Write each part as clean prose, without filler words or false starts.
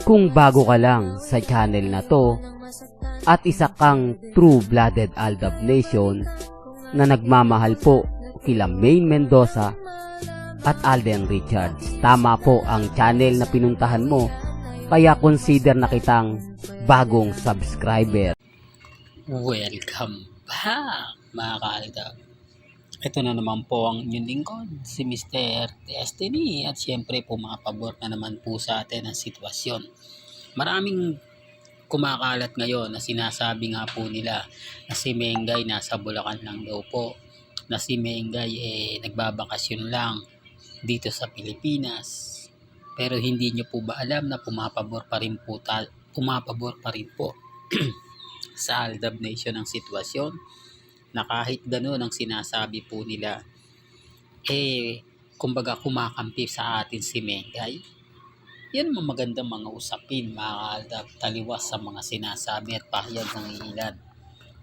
Kung bago ka lang sa channel na to at isa kang true-blooded Aldab Nation na nagmamahal po kila Maine Mendoza at Alden Richards, tama po ang channel na pinuntahan mo, kaya consider na kitang bagong subscriber. Welcome back mga ka-Aldab. Ito na naman po ang inyong lingkod, si Mr. Destiny, at syempre po mga pabor na naman po sa atin ang sitwasyon. Maraming kumakalat ngayon na sinasabi nga po nila na si Mengay nasa Bulacan lang daw po, na si Mengay nagbabakasyon lang dito sa Pilipinas. Pero hindi nyo po ba alam na pumapabor pa rin po sa Aldab Nation ang sitwasyon, na kahit gano'n ang sinasabi po nila, kumbaga kumakampi sa atin si Mengay. Yan ang magandang mga usapin mga ka-Aldab, taliwas sa mga sinasabi at pahayag ng ilan.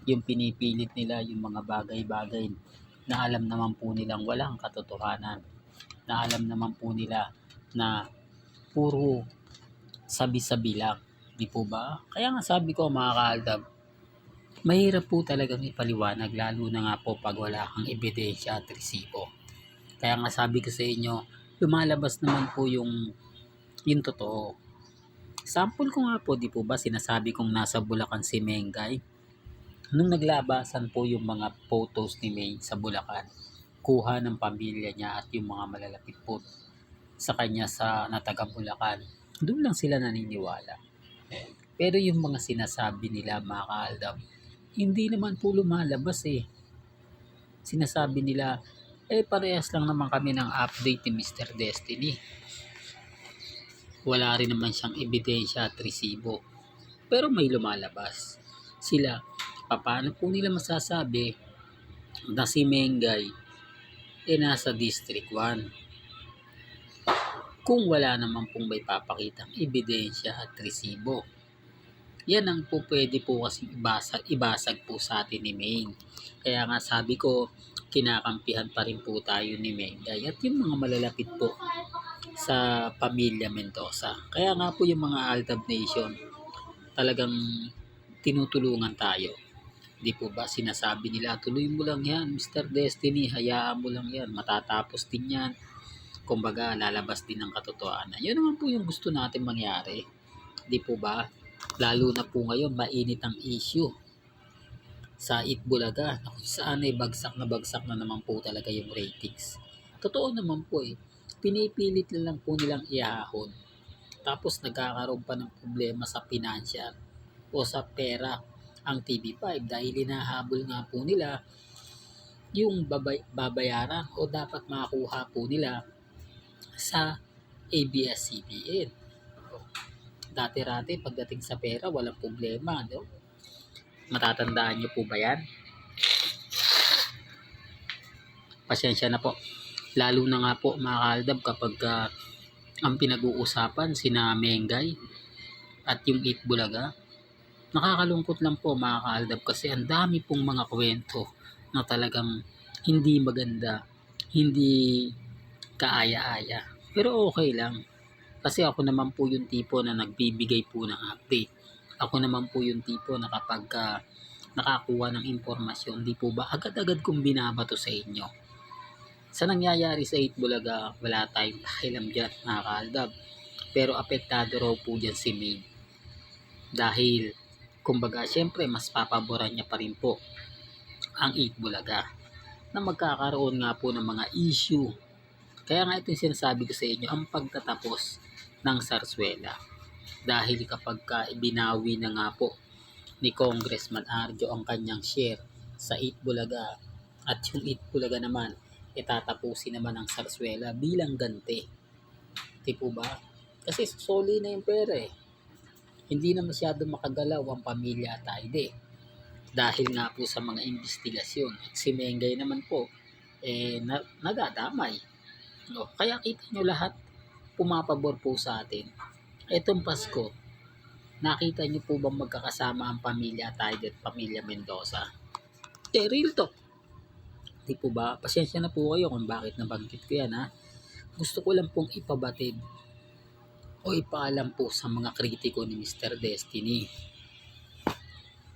Yung pinipilit nila yung mga bagay-bagay na alam naman po nilang walang katotohanan, na alam naman po nila na puro sabi-sabi lang, di po ba? Kaya nga sabi ko mga ka-Aldab, mahirap po talagang ipaliwanag, lalo na nga po pag wala kang ebidensya at resibo. Kaya nga sabi ko sa inyo, lumalabas naman po yung totoo. Sample ko nga po, di po ba, sinasabi kong nasa Bulacan si Mengay. Nung naglabasan po yung mga photos ni May sa Bulacan, kuha ng pamilya niya at yung mga malalapit po sa kanya na taga Bulacan, doon lang sila naniniwala. Pero yung mga sinasabi nila mga ka-Aldab, hindi naman po lumalabas Sinasabi nila, parehas lang naman kami ng update ni Mr. Destiny. Wala rin naman siyang ebidensya at resibo. Pero may lumalabas. Sila, paano po nila masasabi na si Mengay nasa District 1? Kung wala naman pong may papakitang ebidensya at resibo. Yan ang po pwede po kasi ibasag po sa atin ni Maine. Kaya nga sabi ko, kinakampihan pa rin po tayo ni Mengay at yung mga malalapit po sa pamilya Mendoza. Kaya nga po yung mga Aldab Nation, talagang tinutulungan tayo. Di po ba sinasabi nila, tuloy mo lang yan Mr. Destiny, hayaan mo lang yan, matatapos din yan. Kumbaga lalabas din ang katotohanan. Yun naman po yung gusto natin mangyari. Di po ba? Lalo na po ngayon, mainit ang issue sa Itbulaga, na kung saan bagsak na naman po talaga yung ratings. Totoo naman po pinipilit lang po nilang iahon. Tapos nagkakaroon pa ng problema sa financial o sa pera ang TV5 dahil hinahabol nga po nila yung babayaran o dapat makakuha po nila sa ABS-CBN. Dati-rati pagdating sa pera walang problema, no? Matatandaan niyo po ba yan? Pasensya na po. Lalo na nga po mga ka-Aldab kapag ang pinag-uusapan sina Mengay at yung Itbulaga. Nakakalungkot lang po mga ka-Aldab kasi ang dami pong mga kwento na talagang hindi maganda, hindi kaaya-aya. Pero okay lang. Kasi ako naman po yung tipo na nagbibigay po ng update. Ako naman po yung tipo na kapag nakakuha ng impormasyon, di po ba agad-agad kong binabato sa inyo. Sa nangyayari sa Itbulaga, wala tayong pakialam dyan mga ka-Aldab. Pero apektado raw po dyan si Maine. Dahil, kumbaga, syempre mas papaboran niya pa rin po ang Itbulaga na magkakaroon nga po ng mga issue. Kaya nga ito yung sinasabi ko sa inyo, ang pagtatapos ng Sarsuela. Dahil kapag ibinawi na nga po ni Congressman Arjo ang kanyang share sa Itbulaga at yung Itbulaga naman itatapusin naman ang Sarsuela bilang ganti. Di po ba? Kasi soli na yung pera Hindi na masyado makagalaw ang pamilya at ID. Dahil nga po sa mga investigasyon. At si Mengay naman po nagadamay. No? Kaya kita nyo lahat pumapabor po sa atin. Etong Pasko, nakita niyo po bang magkakasama ang pamilya Tide at pamilya Mendoza? Real talk. Di po ba? Pasensya na po kayo kung bakit nabanggit ko yan Gusto ko lang pong ipabatid o ipaalam po sa mga kritiko ni Mr. Destiny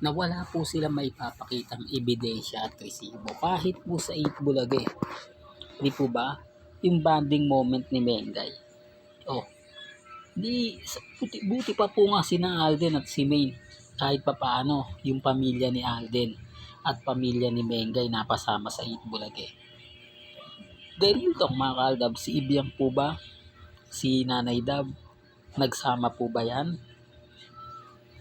na wala po sila maipapakitang ebidensya at resibo kahit po sa Itbulaga. Di po ba? Yung bonding moment ni Mengay. Oh, buti pa po nga sina Alden at si Maine. Kahit pa paano, yung pamilya ni Alden at pamilya ni Mengay napasama sa Itbulaga. Dahil ito mga kaaldab, si Ibiang po ba? Si Nanay Dab? Nagsama po ba yan?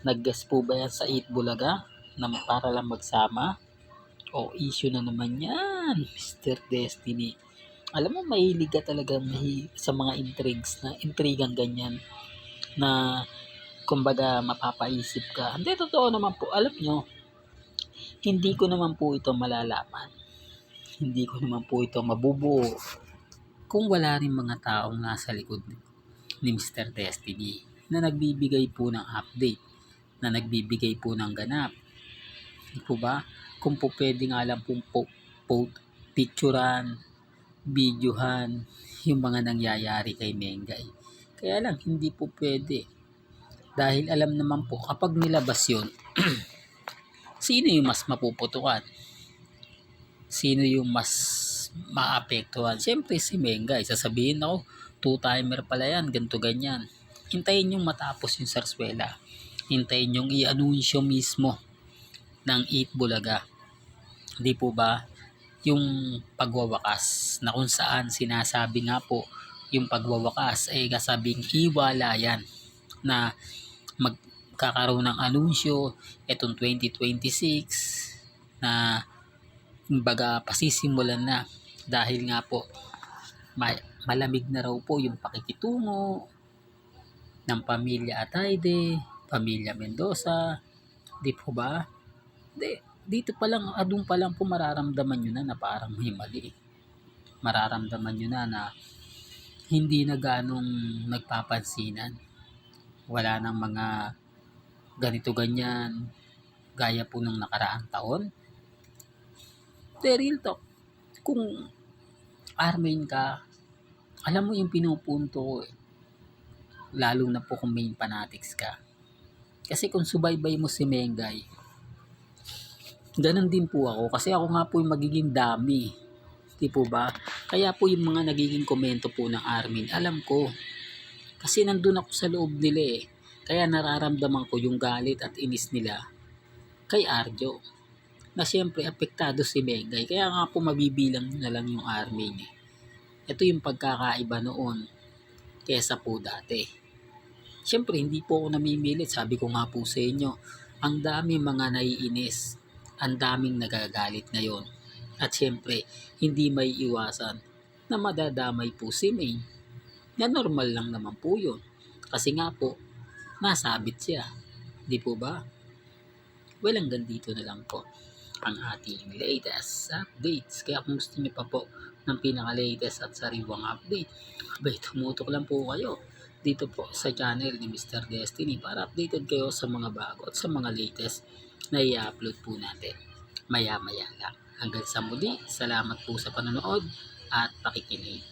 Nag-guest po ba yan sa Itbulaga na para lang magsama? O issue na naman yan, Mr. Destiny. Alam mo, mahilig ka talaga sa mga intrigang ganyan na kumbaga mapapaisip ka. Hindi, totoo naman po. Alam nyo, hindi ko naman po ito malalaman. Hindi ko naman po ito mabubuo kung wala rin mga taong nasa likod ni Mr. Destiny na nagbibigay po ng update, na nagbibigay po ng ganap. Di po ba? Kung po pwede nga lang pong picturean, videohan yung mga nangyayari kay Mengay. Kaya lang, hindi po pwede. Dahil alam naman po, kapag nilabas yun, sino yung mas mapuputukan? Sino yung mas maapektuhan? Siyempre si Mengay. Sasabihin ako, two-timer pala yan, ganito ganyan. Hintayin yung matapos yung sarswela. Hintayin yung i-anunsyo mismo ng Itbulaga. Di po ba? Yung pagwawakas na kung saan sinasabi nga po yung pagwawakas ay kasabing hiwalayan na magkakaroon ng anunsyo etong 2026 na kumbaga pasisimulan na dahil nga po malamig na raw po yung pakikitungo ng pamilya Atayde, pamilya Mendoza, di po ba? Dito pa lang, adun pa lang po mararamdaman nyo na parang may mali. Mararamdaman nyo na hindi na ganong nagpapansinan. Wala nang mga ganito ganyan gaya po ng nakaraang taon. Real talk, kung Armin ka, alam mo yung pinupunto ko lalo na po kung main fanatics ka. Kasi kung subaybay mo si Mengay, ganun din po ako. Kasi ako nga po yung magiging dami. Di po ba? Kaya po yung mga nagiging komento po ng Armin, alam ko. Kasi nandun ako sa loob nila eh. Kaya nararamdaman ko yung galit at inis nila kay Arjo. Na siyempre apektado si Mengay. Kaya nga po mabibilang na lang yung Armin eh. Ito yung pagkakaiba noon kesa po dati. Siyempre hindi po ako namimilit. Sabi ko nga po sa inyo, ang dami mga naiinis. Ang daming nagagalit ngayon. At siyempre, hindi may iwasan na madadamay po si May. Na normal lang naman po yun. Kasi nga po, nasabit siya. Di po ba? Well, hanggang dito na lang po ang ating latest updates. Kaya kung gusto niyo pa po ng pinaka-latest at sariwang update, abay, tumutok lang po kayo dito po sa channel ni Mr. Destiny para updated kayo sa mga bago at sa mga latest na i-upload po natin maya-maya lang. Hanggang sa muli, salamat po sa panonood at pakikinig.